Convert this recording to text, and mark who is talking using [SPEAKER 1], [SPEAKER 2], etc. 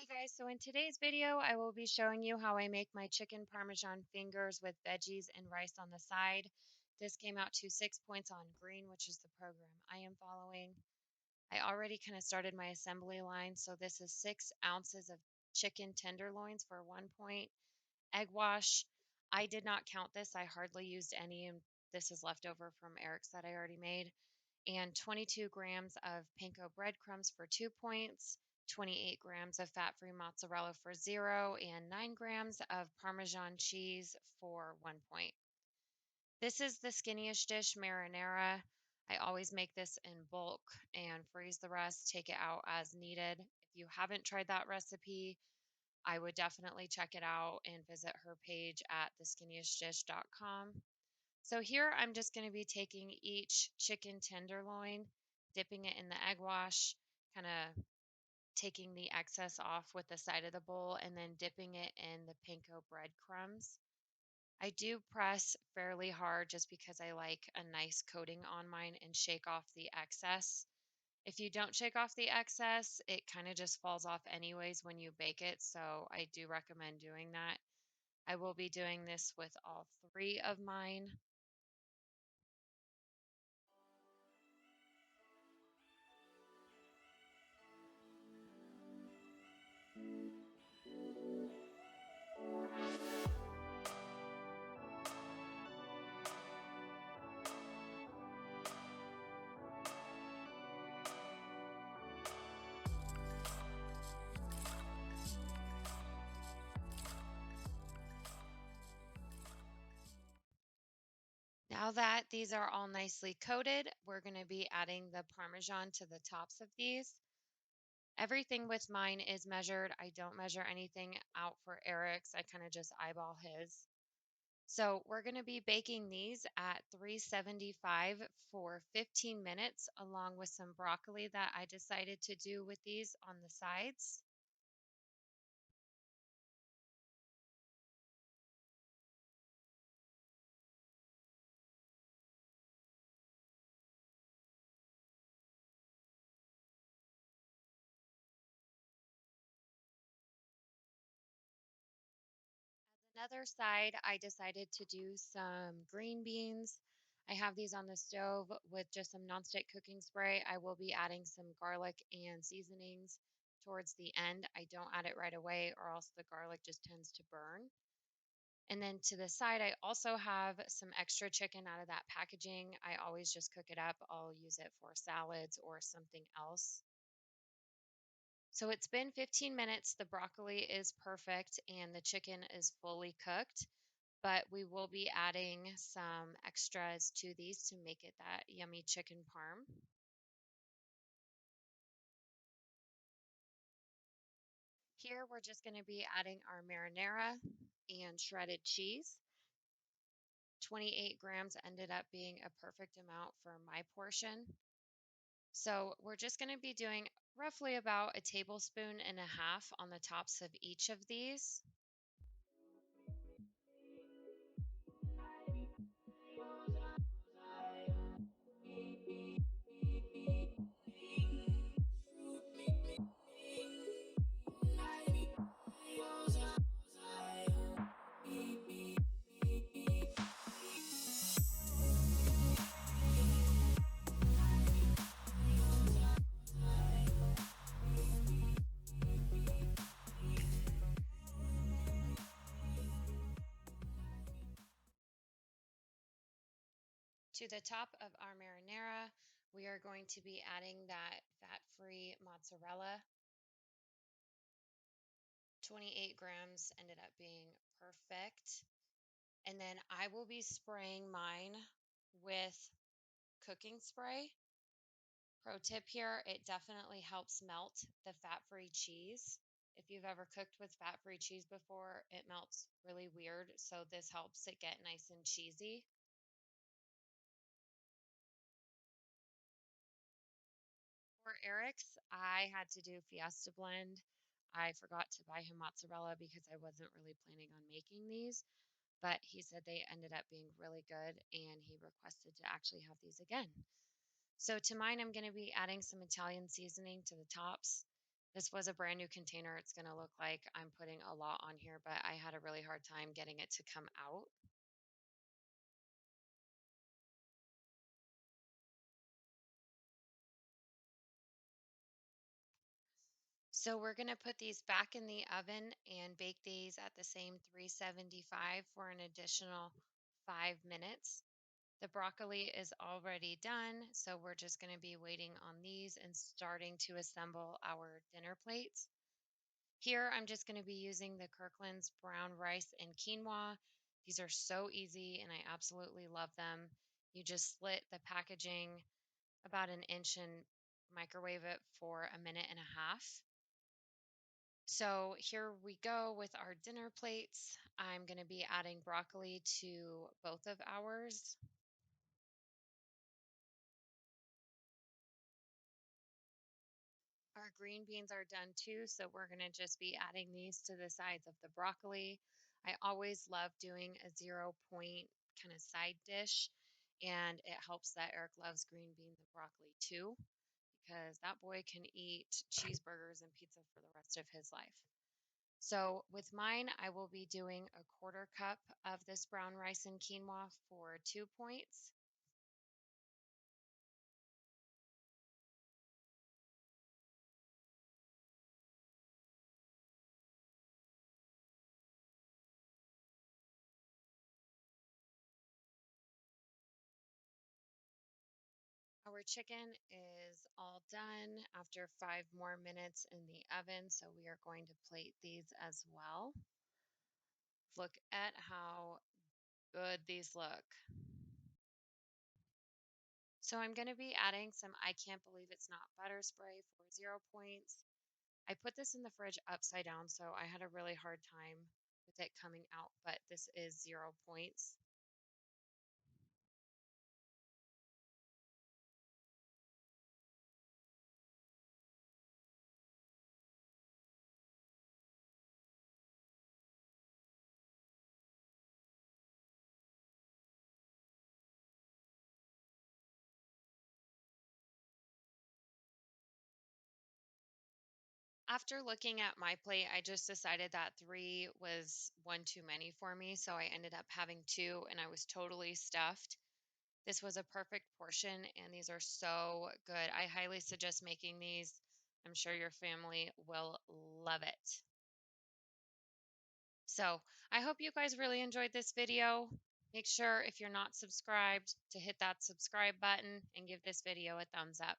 [SPEAKER 1] Hey guys, so in today's video, I will be showing you how I make my chicken Parmesan fingers with veggies and rice on the side. This came out to 6 points on green, which is the program I am following. I already kind of started my assembly line, so this is 6 ounces of chicken tenderloins for 1 point. Egg wash, I did not count this, I hardly used any, and this is leftover from Eric's that I already made, and 22 grams of Panko breadcrumbs for 2 points, 28 grams of fat free mozzarella for 0, and 9 grams of Parmesan cheese for 1 point. This is the Skinnish dish marinara. I always make this in bulk and freeze the rest, take it out as needed. If you haven't tried that recipe, I would definitely check it out and visit her page at theskinnyishdish.com. So here I'm just going to be taking each chicken tenderloin, dipping it in the egg wash, kind of taking the excess off with the side of the bowl, and then dipping it in the panko breadcrumbs. I do press fairly hard just because I like a nice coating on mine and shake off the excess. If you don't shake off the excess, it kind of just falls off anyways when you bake it, so I do recommend doing that. I will be doing this with all three of mine. Now that these are all nicely coated, we're going to be adding the Parmesan to the tops of these. Everything with mine is measured. I don't measure anything out for Eric's. I kind of just eyeball his. So we're going to be baking these at 375 for 15 minutes, along with some broccoli that I decided to do with these on the sides. Another side, I decided to do some green beans. I have these on the stove with just some nonstick cooking spray. I will be adding some garlic and seasonings towards the end. I don't add it right away, or else the garlic just tends to burn. And then to the side, I also have some extra chicken out of that packaging. I always just cook it up. I'll use it for salads or something else. So it's been 15 minutes. The broccoli is perfect and the chicken is fully cooked, but we will be adding some extras to these to make it that yummy chicken parm. Here we're just going to be adding our marinara and shredded cheese. 28 grams ended up being a perfect amount for my portion. So we're just going to be doing roughly about a tablespoon and a half on the tops of each of these. To the top of our marinara, we are going to be adding that fat-free mozzarella. 28 grams ended up being perfect. And then I will be spraying mine with cooking spray. Pro tip here, it definitely helps melt the fat-free cheese. If you've ever cooked with fat-free cheese before, it melts really weird, so this helps it get nice and cheesy. For Eric's, I had to do Fiesta blend. I forgot to buy him mozzarella because I wasn't really planning on making these, but he said they ended up being really good and he requested to actually have these again. So to mine, I'm going to be adding some Italian seasoning to the tops. This was a brand new container. It's going to look like I'm putting a lot on here, but I had a really hard time getting it to come out. So we're going to put these back in the oven and bake these at the same 375 for an additional 5 minutes. The broccoli is already done, so we're just going to be waiting on these and starting to assemble our dinner plates. Here, I'm just going to be using the Kirkland's brown rice and quinoa. These are so easy and I absolutely love them. You just slit the packaging about an inch and microwave it for a minute and a half. So here we go with our dinner plates. I'm going to be adding broccoli to both of ours. Our green beans are done too, so we're going to just be adding these to the sides of the broccoli. I always love doing a 0 point kind of side dish, and it helps that Eric loves green beans and broccoli too, because that boy can eat cheeseburgers and pizza for the rest of his life. So with mine, I will be doing a quarter cup of this brown rice and quinoa for 2 points. Our chicken is all done after 5 more minutes in the oven, so we are going to plate these as well. Look at how good these look. So I'm going to be adding some I can't believe it's not butter spray for 0 points. I put this in the fridge upside down, so I had a really hard time with it coming out, but this is 0 points. After looking at my plate, I just decided that three was one too many for me, so I ended up having two, and I was totally stuffed. This was a perfect portion, and these are so good. I highly suggest making these. I'm sure your family will love it. So I hope you guys really enjoyed this video. Make sure if you're not subscribed to hit that subscribe button and give this video a thumbs up.